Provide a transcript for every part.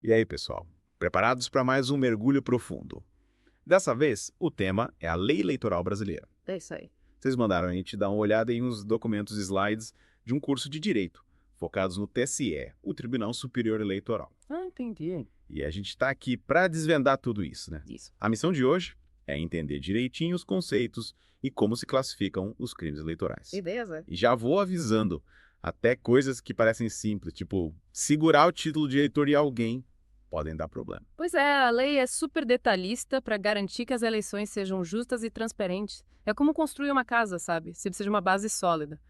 E aí, pessoal? Preparados para mais um mergulho profundo? Dessa vez, o tema é a Lei Eleitoral Brasileira. É isso aí. Vocês mandaram a gente dar uma olhada em uns documentos slides de um curso de Direito, focados no TSE, o Tribunal Superior Eleitoral. Ah, entendi. E a gente está aqui para desvendar tudo isso, né? Isso. A missão de hoje é entender direitinho os conceitos e como se classificam os crimes eleitorais. Ideias, é? E já vou avisando, até coisas que parecem simples, tipo segurar o título de eleitor de alguém, podem dar problema. Pois é, a lei é super detalhista para garantir que as eleições sejam justas e transparentes. É como construir uma casa, sabe? Você precisa de uma base sólida.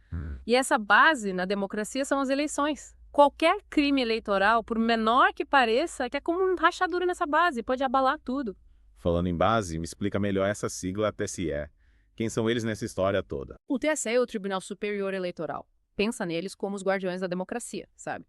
E essa base na democracia são as eleições. Qualquer crime eleitoral, por menor que pareça, é que é como um rachadura nessa base, pode abalar tudo. Falando em base, me explica melhor essa sigla TSE. Quem são eles nessa história toda? O TSE é o Tribunal Superior Eleitoral. Pensa neles como os guardiões da democracia, sabe?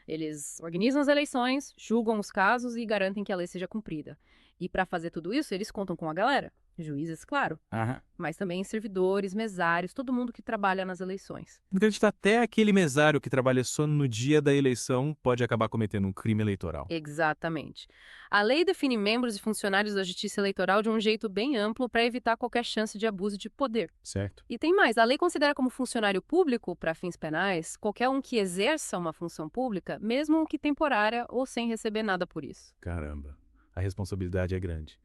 Eles organizam as eleições, julgam os casos e garantem que a lei seja cumprida. E para fazer tudo isso, eles contam com a galera. Juízes, claro, Aham. mas também servidores, mesários, todo mundo que trabalha nas eleições. Acredita até aquele mesário que trabalha só no dia da eleição pode acabar cometendo um crime eleitoral. Exatamente. A lei define membros e funcionários da Justiça Eleitoral de um jeito bem amplo para evitar qualquer chance de abuso de poder. Certo. E tem mais, a lei considera como funcionário público, para fins penais, qualquer um que exerça uma função pública, mesmo que temporária ou sem receber nada por isso. Caramba, a responsabilidade é grande.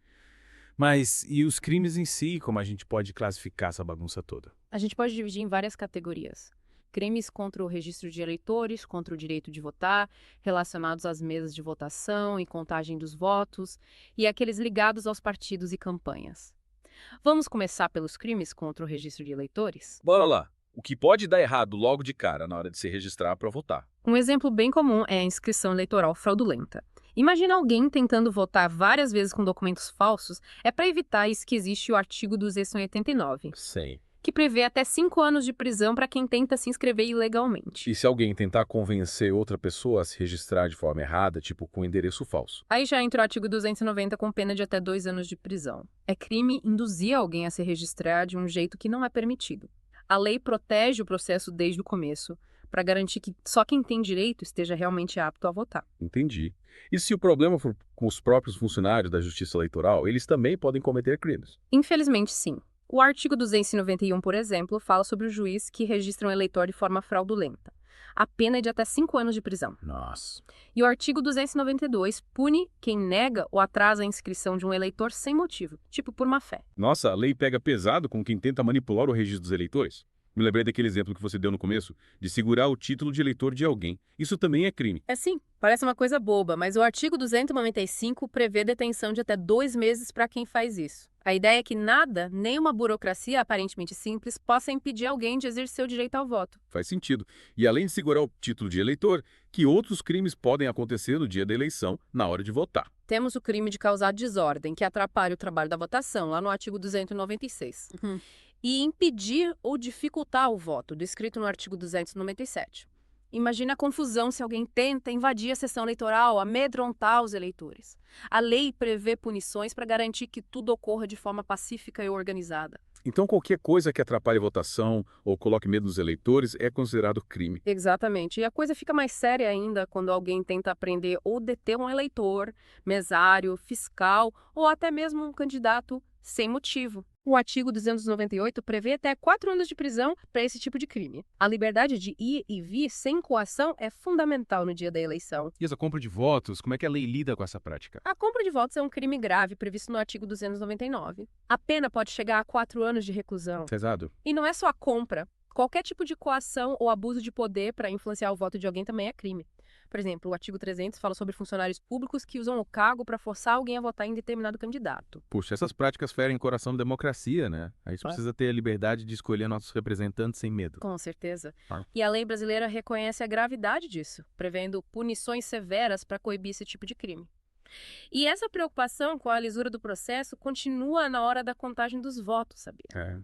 Mas e os crimes em si, como a gente pode classificar essa bagunça toda? A gente pode dividir em várias categorias. Crimes contra o registro de eleitores, contra o direito de votar, relacionados às mesas de votação e contagem dos votos, e aqueles ligados aos partidos e campanhas. Vamos começar pelos crimes contra o registro de eleitores? Bora lá. O que pode dar errado logo de cara na hora de se registrar para votar? Um exemplo bem comum é a inscrição eleitoral fraudulenta. Imagina alguém tentando votar várias vezes com documentos falsos, é para evitar isso que existe o artigo 289, Sei. que prevê até 5 anos de prisão para quem tenta se inscrever ilegalmente. E se alguém tentar convencer outra pessoa a se registrar de forma errada, tipo com endereço falso? Aí já entra o artigo 290 com pena de até 2 anos de prisão. É crime induzir alguém a se registrar de um jeito que não é permitido. A lei protege o processo desde o começo, para garantir que só quem tem direito esteja realmente apto a votar. Entendi. E se o problema for com os próprios funcionários da Justiça Eleitoral, eles também podem cometer crimes? Infelizmente, sim. O artigo 291, por exemplo, fala sobre o juiz que registra um eleitor de forma fraudulenta. A pena é de até 5 anos de prisão. Nossa. E o artigo 292 pune quem nega ou atrasa a inscrição de um eleitor sem motivo, tipo por má fé. Nossa, a lei pega pesado com quem tenta manipular o registro dos eleitores? Me lembrei daquele exemplo que você deu no começo, de segurar o título de eleitor de alguém. Isso também é crime. É sim, parece uma coisa boba, mas o artigo 295 prevê detenção de até 2 meses para quem faz isso. A ideia é que nada, nem uma burocracia aparentemente simples, possa impedir alguém de exercer o direito ao voto. Faz sentido. E além de segurar o título de eleitor, que outros crimes podem acontecer no dia da eleição, na hora de votar? Temos o crime de causar desordem, que atrapalha o trabalho da votação, lá no artigo 296. E impedir ou dificultar o voto, descrito no artigo 297. Imagina a confusão se alguém tenta invadir a sessão eleitoral, amedrontar os eleitores. A lei prevê punições para garantir que tudo ocorra de forma pacífica e organizada. Então qualquer coisa que atrapalhe a votação ou coloque medo nos eleitores é considerado crime. Exatamente. E a coisa fica mais séria ainda quando alguém tenta prender ou deter um eleitor, mesário, fiscal ou até mesmo um candidato sem motivo. O artigo 298 prevê até 4 anos de prisão para esse tipo de crime. A liberdade de ir e vir sem coação é fundamental no dia da eleição. E essa compra de votos, como é que a lei lida com essa prática? A compra de votos é um crime grave previsto no artigo 299. A pena pode chegar a 4 anos de reclusão. Pesado? E não é só a compra. Qualquer tipo de coação ou abuso de poder para influenciar o voto de alguém também é crime. Por exemplo, o artigo 300 fala sobre funcionários públicos que usam o cargo para forçar alguém a votar em determinado candidato. Puxa, essas práticas ferem o coração da democracia, né? A gente precisa ter a liberdade de escolher nossos representantes sem medo. Com certeza. Ah. E a lei brasileira reconhece a gravidade disso, prevendo punições severas para coibir esse tipo de crime. E essa preocupação com a lisura do processo continua na hora da contagem dos votos, sabia?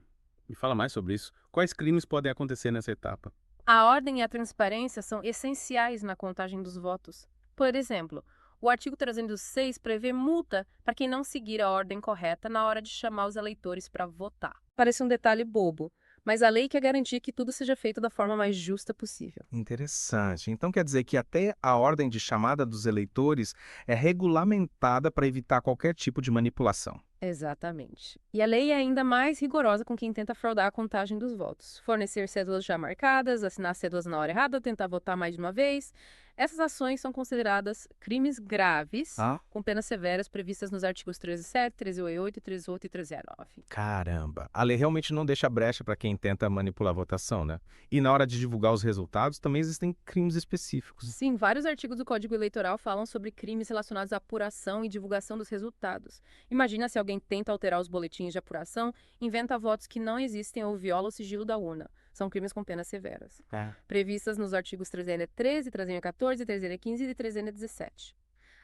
Me fala mais sobre isso. Quais crimes podem acontecer nessa etapa? A ordem e a transparência são essenciais na contagem dos votos. Por exemplo, o artigo 306 prevê multa para quem não seguir a ordem correta na hora de chamar os eleitores para votar. Parece um detalhe bobo, Mas a lei quer garantir que tudo seja feito da forma mais justa possível. Interessante. Então quer dizer que até a ordem de chamada dos eleitores é regulamentada para evitar qualquer tipo de manipulação. Exatamente. E a lei é ainda mais rigorosa com quem tenta fraudar a contagem dos votos. Fornecer cédulas já marcadas, assinar cédulas na hora errada, tentar votar mais de uma vez. Essas ações são consideradas crimes graves, com penas severas previstas nos artigos 13.7, 13.88, 13.8 e 13.9. Caramba, a lei realmente não deixa brecha para quem tenta manipular a votação, né? E na hora de divulgar os resultados também existem crimes específicos. Sim, vários artigos do Código Eleitoral falam sobre crimes relacionados à apuração e divulgação dos resultados. Imagina se alguém tenta alterar os boletins de apuração, inventa votos que não existem ou viola o sigilo da urna. São crimes com penas severas. Previstas nos artigos 313, 314, 315 e 317.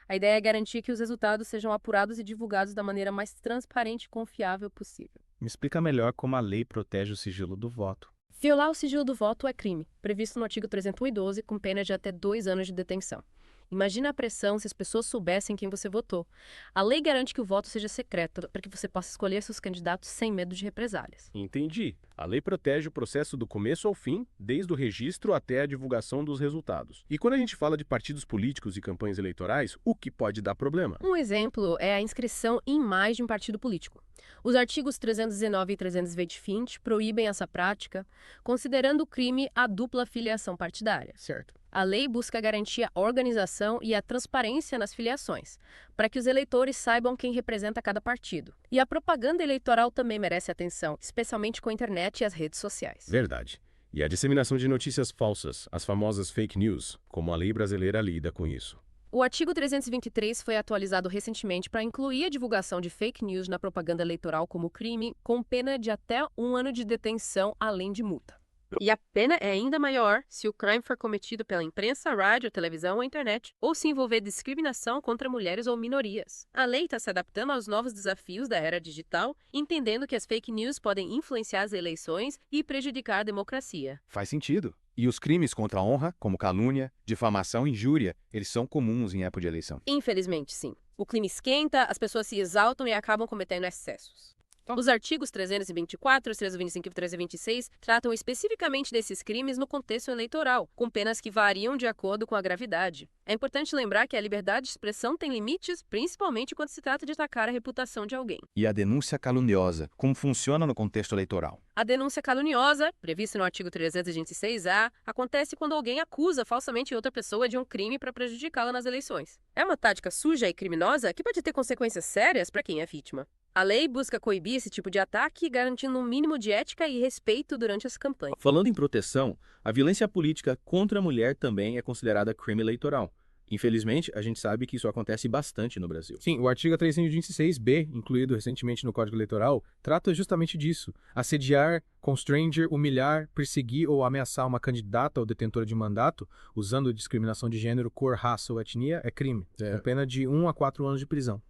A ideia é garantir que os resultados sejam apurados e divulgados da maneira mais transparente e confiável possível. Me explica melhor como a lei protege o sigilo do voto. Violar o sigilo do voto é crime, previsto no artigo 312, com pena de até 2 anos de detenção. Imagina a pressão se as pessoas soubessem quem você votou. A lei garante que o voto seja secreto, para que você possa escolher seus candidatos sem medo de represálias. Entendi. A lei protege o processo do começo ao fim, desde o registro até a divulgação dos resultados. E quando a gente fala de partidos políticos e campanhas eleitorais, o que pode dar problema? Um exemplo é a inscrição em mais de um partido político. Os artigos 319 e 320 proíbem essa prática, considerando crime a dupla filiação partidária. Certo. A lei busca garantir a organização e a transparência nas filiações, para que os eleitores saibam quem representa cada partido. E a propaganda eleitoral também merece atenção, especialmente com a internet e as redes sociais. Verdade. E a disseminação de notícias falsas, as famosas fake news, como a lei brasileira lida com isso. O artigo 323 foi atualizado recentemente para incluir a divulgação de fake news na propaganda eleitoral como crime, com pena de até 1 ano de detenção, além de multa. E a pena é ainda maior se o crime for cometido pela imprensa, rádio, televisão ou internet, ou se envolver discriminação contra mulheres ou minorias. A lei está se adaptando aos novos desafios da era digital, entendendo que as fake news podem influenciar as eleições e prejudicar a democracia. Faz sentido. E os crimes contra a honra, como calúnia, difamação e injúria, eles são comuns em época de eleição. Infelizmente, sim. O clima esquenta, as pessoas se exaltam e acabam cometendo excessos. Os artigos 324, 325 e 326 tratam especificamente desses crimes no contexto eleitoral, com penas que variam de acordo com a gravidade. É importante lembrar que a liberdade de expressão tem limites, principalmente quando se trata de atacar a reputação de alguém. E a denúncia caluniosa, como funciona no contexto eleitoral? A denúncia caluniosa, prevista no artigo 326-A, acontece quando alguém acusa falsamente outra pessoa de um crime para prejudicá-la nas eleições. É uma tática suja e criminosa que pode ter consequências sérias para quem é vítima. A lei busca coibir esse tipo de ataque, garantindo um mínimo de ética e respeito durante as campanhas. Falando em proteção, a violência política contra a mulher também é considerada crime eleitoral. Infelizmente, a gente sabe que isso acontece bastante no Brasil. Sim, o artigo 326b, incluído recentemente no Código Eleitoral, trata justamente disso. Assediar, constranger, humilhar, perseguir ou ameaçar uma candidata ou detentora de mandato, usando discriminação de gênero, cor, raça ou etnia, é crime, com pena de 1 a 4 anos de prisão.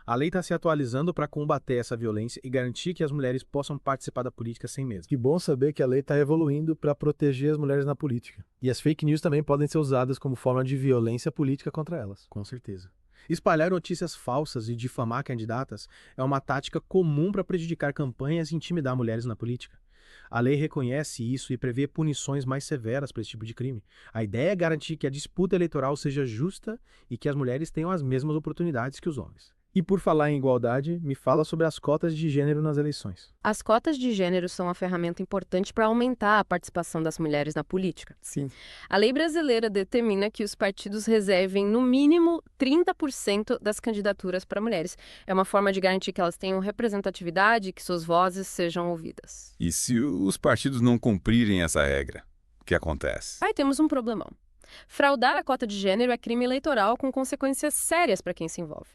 A lei está se atualizando para combater essa violência e garantir que as mulheres possam participar da política sem medo. Que bom saber que a lei está evoluindo para proteger as mulheres na política. E as fake news também podem ser usadas como forma de violência política contra elas. Com certeza. Espalhar notícias falsas e difamar candidatas é uma tática comum para prejudicar campanhas e intimidar mulheres na política. A lei reconhece isso e prevê punições mais severas para esse tipo de crime. A ideia é garantir que a disputa eleitoral seja justa e que as mulheres tenham as mesmas oportunidades que os homens. E por falar em igualdade, me fala sobre as cotas de gênero nas eleições. As cotas de gênero são uma ferramenta importante para aumentar a participação das mulheres na política. Sim. A lei brasileira determina que os partidos reservem, no mínimo, 30% das candidaturas para mulheres. É uma forma de garantir que elas tenham representatividade e que suas vozes sejam ouvidas. E se os partidos não cumprirem essa regra, o que acontece? Aí temos um problemão. Fraudar a cota de gênero é crime eleitoral com consequências sérias para quem se envolve.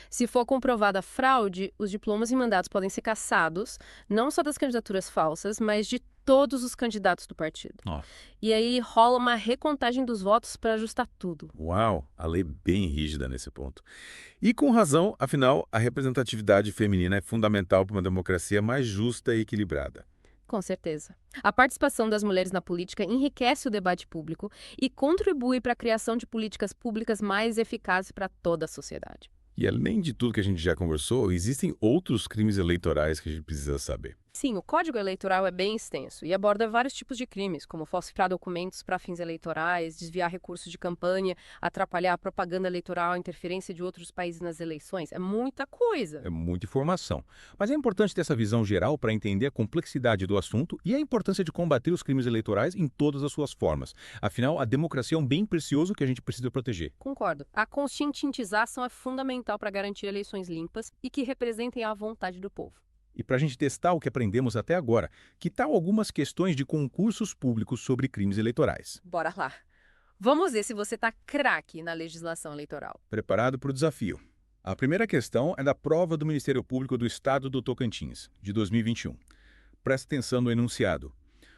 Se for comprovada a fraude, os diplomas e mandatos podem ser cassados, não só das candidaturas falsas, mas de todos os candidatos do partido. E aí rola uma recontagem dos votos para ajustar tudo. Uau, a lei é bem rígida nesse ponto. E com razão, afinal, a representatividade feminina é fundamental para uma democracia mais justa e equilibrada. Com certeza. A participação das mulheres na política enriquece o debate público e contribui para a criação de políticas públicas mais eficazes para toda a sociedade. E além de tudo que a gente já conversou, existem outros crimes eleitorais que a gente precisa saber. Sim, o Código Eleitoral é bem extenso e aborda vários tipos de crimes, como falsificar documentos para fins eleitorais, desviar recursos de campanha, atrapalhar a propaganda eleitoral, interferência de outros países nas eleições. É muita coisa. É muita informação. Mas é importante ter essa visão geral para entender a complexidade do assunto e a importância de combater os crimes eleitorais em todas as suas formas. Afinal, a democracia é um bem precioso que a gente precisa proteger. Concordo. A conscientização é fundamental para garantir eleições limpas e que representem a vontade do povo. E para a gente testar o que aprendemos até agora, que tal algumas questões de concursos públicos sobre crimes eleitorais? Bora lá. Vamos ver se você tá craque na legislação eleitoral. Preparado para o desafio. A primeira questão é da prova do Ministério Público do Estado do Tocantins, de 2021. Presta atenção no enunciado.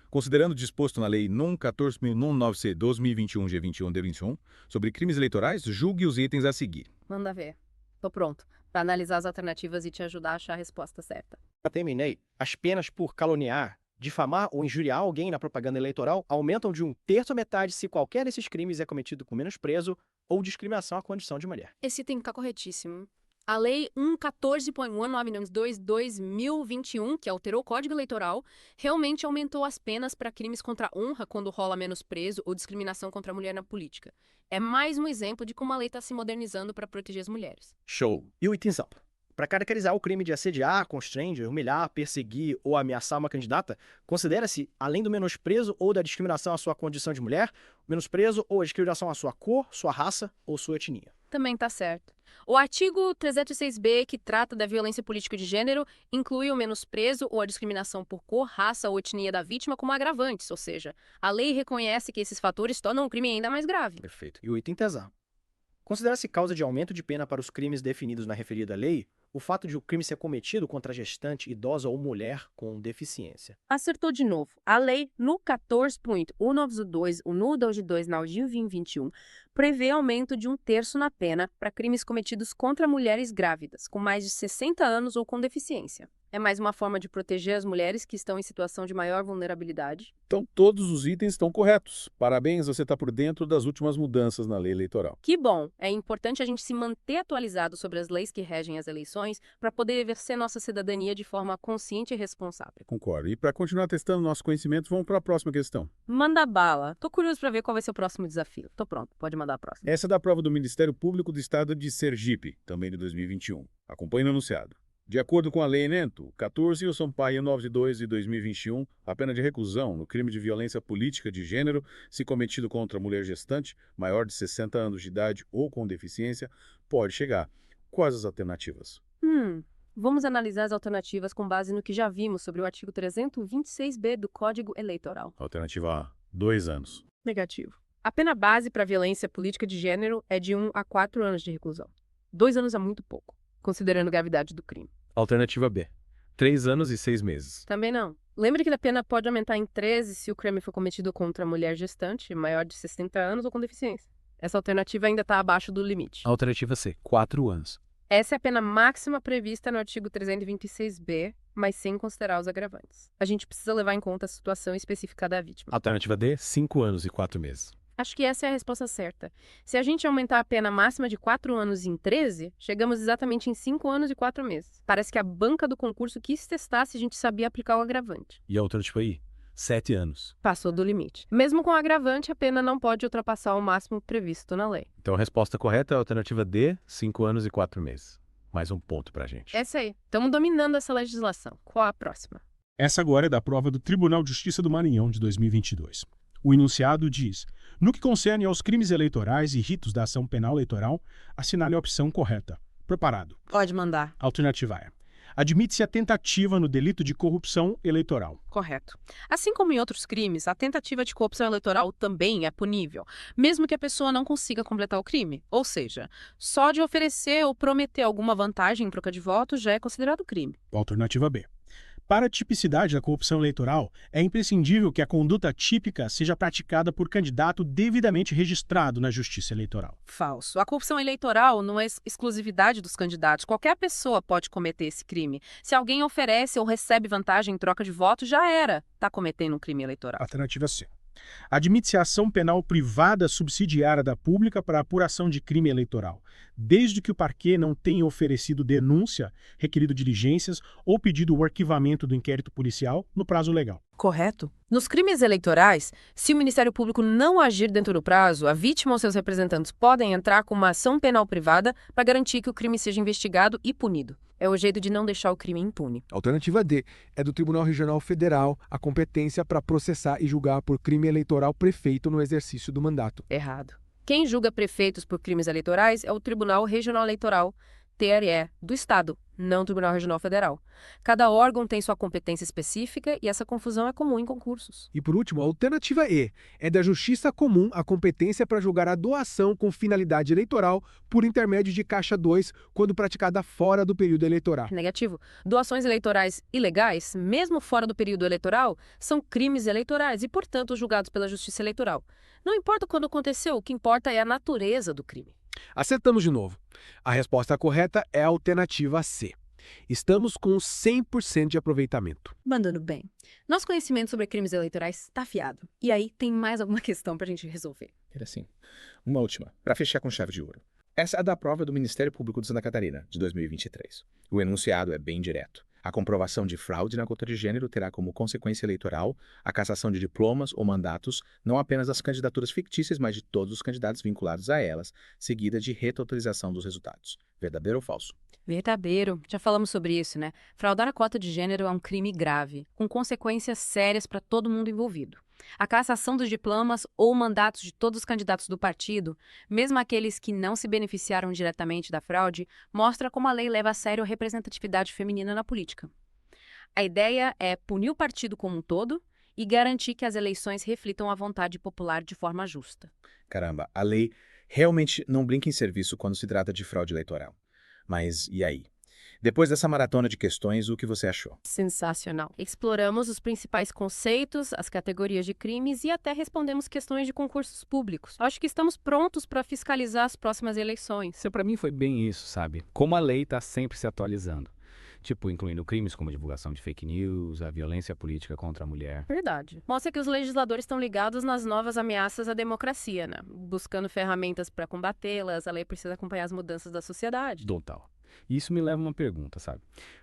Considerando o disposto na Lei NUM 14.009C 2021-G21-D21 sobre crimes eleitorais, julgue os itens a seguir. Manda ver. Tô pronto para analisar as alternativas e te ajudar a achar a resposta certa. Terminei. As penas por caluniar, difamar ou injuriar alguém na propaganda eleitoral aumentam de 1/3 a metade se qualquer desses crimes é cometido com menosprezo ou discriminação à condição de mulher. Esse tem que estar corretíssimo. A Lei 114.199/2021, que alterou o Código Eleitoral, realmente aumentou as penas para crimes contra a honra quando rola menosprezo ou discriminação contra a mulher na política. É mais um exemplo de como a lei está se modernizando para proteger as mulheres. Show. E o itemzão? Para caracterizar o crime de assediar, constranger, humilhar, perseguir ou ameaçar uma candidata, considera-se, além do menosprezo ou da discriminação à sua condição de mulher, menosprezo ou a discriminação à sua cor, sua raça ou sua etnia. Também tá certo. O artigo 306b, que trata da violência política de gênero, inclui o menosprezo ou a discriminação por cor, raça ou etnia da vítima como agravantes, ou seja, a lei reconhece que esses fatores tornam o crime ainda mais grave. Perfeito. E o item tesão? Considera-se causa de aumento de pena para os crimes definidos na referida lei o fato de o crime ser cometido contra gestante, idosa ou mulher com deficiência. Acertou de novo. A lei, no 14.192, o NU 2 na 2021, prevê aumento de 1/3 na pena para crimes cometidos contra mulheres grávidas, com mais de 60 anos ou com deficiência. É mais uma forma de proteger as mulheres que estão em situação de maior vulnerabilidade. Então, todos os itens estão corretos. Parabéns, você está por dentro das últimas mudanças na lei eleitoral. Que bom! É importante a gente se manter atualizado sobre as leis que regem as eleições para poder exercer nossa cidadania de forma consciente e responsável. Concordo. E para continuar testando nossos conhecimentos, vamos para a próxima questão. Manda bala. Tô curioso para ver qual vai ser o próximo desafio. Tô pronto. Pode mandar a próxima. Essa é da prova do Ministério Público do Estado de Sergipe, também de 2021. Acompanhe no enunciado. De acordo com a Lei Enem 14 Sampaio 92 de 2021, a pena de reclusão no crime de violência política de gênero, se cometido contra mulher gestante, maior de 60 anos de idade ou com deficiência, pode chegar. Quais as alternativas? Vamos analisar as alternativas com base no que já vimos sobre o artigo 326b do Código Eleitoral. Alternativa A, 2 anos. Negativo. A pena base para violência política de gênero é de 1 a 4 anos de reclusão. 2 anos é muito pouco, considerando a gravidade do crime. Alternativa B. 3 anos e 6 meses. Também não. Lembre que a pena pode aumentar em 13 se o crime for cometido contra mulher gestante, maior de 60 anos ou com deficiência. Essa alternativa ainda está abaixo do limite. Alternativa C. 4 anos. Essa é a pena máxima prevista no artigo 326b, mas sem considerar os agravantes. A gente precisa levar em conta a situação específica da vítima. Alternativa D. 5 anos e 4 meses. Acho que essa é a resposta certa. Se a gente aumentar a pena máxima de 4 anos em 13, chegamos exatamente em 5 anos e 4 meses. Parece que a banca do concurso quis testar se a gente sabia aplicar o agravante. E a alternativa I? 7 anos. Passou do limite. Mesmo com o agravante, a pena não pode ultrapassar o máximo previsto na lei. Então a resposta correta é a alternativa D. 5 anos e 4 meses. Mais um ponto pra gente. Essa aí. Estamos dominando essa legislação. Qual a próxima? Essa agora é da prova do Tribunal de Justiça do Maranhão de 2022. O enunciado diz: no que concerne aos crimes eleitorais e ritos da ação penal eleitoral, assinale a opção correta. Preparado. Pode mandar. Alternativa A. Admite-se a tentativa no delito de corrupção eleitoral. Correto. Assim como em outros crimes, a tentativa de corrupção eleitoral também é punível, mesmo que a pessoa não consiga completar o crime. Ou seja, só de oferecer ou prometer alguma vantagem em troca de votos já é considerado crime. Alternativa B. Para a tipicidade da corrupção eleitoral, é imprescindível que a conduta típica seja praticada por candidato devidamente registrado na Justiça Eleitoral. Falso. A corrupção eleitoral não é exclusividade dos candidatos. Qualquer pessoa pode cometer esse crime. Se alguém oferece ou recebe vantagem em troca de votos, já era. Está cometendo um crime eleitoral. Alternativa C. Admite-se a ação penal privada subsidiária da pública para apuração de crime eleitoral, desde que o parquê não tenha oferecido denúncia, requerido diligências ou pedido o arquivamento do inquérito policial no prazo legal. Correto? Nos crimes eleitorais, se o Ministério Público não agir dentro do prazo, a vítima ou seus representantes podem entrar com uma ação penal privada para garantir que o crime seja investigado e punido. É o jeito de não deixar o crime impune. Alternativa D é do Tribunal Regional Federal a competência para processar e julgar por crime eleitoral prefeito no exercício do mandato. Errado. Quem julga prefeitos por crimes eleitorais é o Tribunal Regional Eleitoral, TRE, do Estado, não o Tribunal Regional Federal. Cada órgão tem sua competência específica e essa confusão é comum em concursos. E por último, a alternativa E é da Justiça Comum a competência para julgar a doação com finalidade eleitoral por intermédio de Caixa 2 quando praticada fora do período eleitoral. Negativo. Doações eleitorais ilegais, mesmo fora do período eleitoral, são crimes eleitorais e, portanto, julgados pela Justiça Eleitoral. Não importa quando aconteceu, o que importa é a natureza do crime. Acertamos de novo. A resposta correta é a alternativa C. Estamos com 100% de aproveitamento. Mandando bem. Nosso conhecimento sobre crimes eleitorais está afiado. E aí, tem mais alguma questão para a gente resolver? Era assim. Uma última, para fechar com chave de ouro. Essa é da prova do Ministério Público de Santa Catarina, de 2023. O enunciado é bem direto. A comprovação de fraude na cota de gênero terá como consequência eleitoral a cassação de diplomas ou mandatos, não apenas das candidaturas fictícias, mas de todos os candidatos vinculados a elas, seguida de retotalização dos resultados. Verdadeiro ou falso? Verdadeiro. Já falamos sobre isso, né? Fraudar a cota de gênero é um crime grave, com consequências sérias para todo mundo envolvido. A cassação dos diplomas ou mandatos de todos os candidatos do partido, mesmo aqueles que não se beneficiaram diretamente da fraude, mostra como a lei leva a sério a representatividade feminina na política. A ideia é punir o partido como um todo e garantir que as eleições reflitam a vontade popular de forma justa. Caramba, a lei realmente não brinca em serviço quando se trata de fraude eleitoral. Mas e aí? Depois dessa maratona de questões, o que você achou? Sensacional. Exploramos os principais conceitos, as categorias de crimes e até respondemos questões de concursos públicos. Acho que estamos prontos para fiscalizar as próximas eleições. Isso para mim foi bem isso, sabe? Como a lei está sempre se atualizando. Tipo, incluindo crimes como a divulgação de fake news, a violência política contra a mulher. Verdade. Mostra que os legisladores estão ligados nas novas ameaças à democracia, né? Buscando ferramentas para combatê-las, a lei precisa acompanhar as mudanças da sociedade. Total. E isso me leva a uma pergunta, sabe?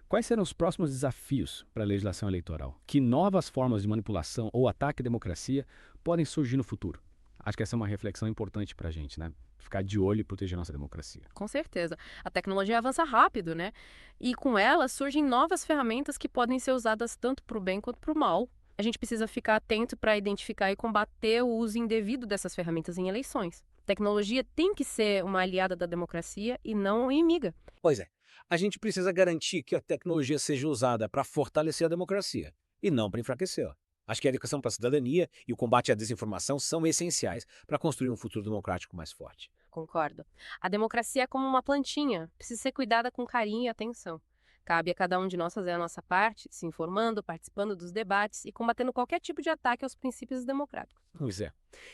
Quais serão os próximos desafios para a legislação eleitoral? Que novas formas de manipulação ou ataque à democracia podem surgir no futuro? Acho que essa é uma reflexão importante para a gente, né? Ficar de olho e proteger a nossa democracia. Com certeza. A tecnologia avança rápido, né? E com ela surgem novas ferramentas que podem ser usadas tanto para o bem quanto para o mal. A gente precisa ficar atento para identificar e combater o uso indevido dessas ferramentas em eleições. Tecnologia tem que ser uma aliada da democracia e não uma inimiga. Pois é. A gente precisa garantir que a tecnologia seja usada para fortalecer a democracia e não para enfraquecê-la. Acho que a educação para a cidadania e o combate à desinformação são essenciais para construir um futuro democrático mais forte. Concordo. A democracia é como uma plantinha, precisa ser cuidada com carinho e atenção. Cabe a cada um de nós fazer a nossa parte, se informando, participando dos debates e combatendo qualquer tipo de ataque aos princípios democráticos. Pois é.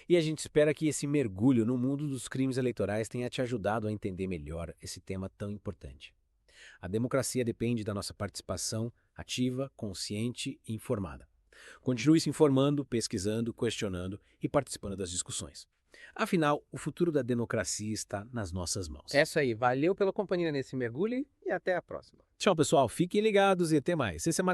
E a gente espera que esse mergulho no mundo dos crimes eleitorais tenha te ajudado a entender melhor esse tema tão importante. A democracia depende da nossa participação ativa, consciente e informada. Continue se informando, pesquisando, questionando e participando das discussões. Afinal, o futuro da democracia está nas nossas mãos. É isso aí. Valeu pela companhia nesse mergulho e até a próxima. Tchau, pessoal. Fiquem ligados e até mais. Esse é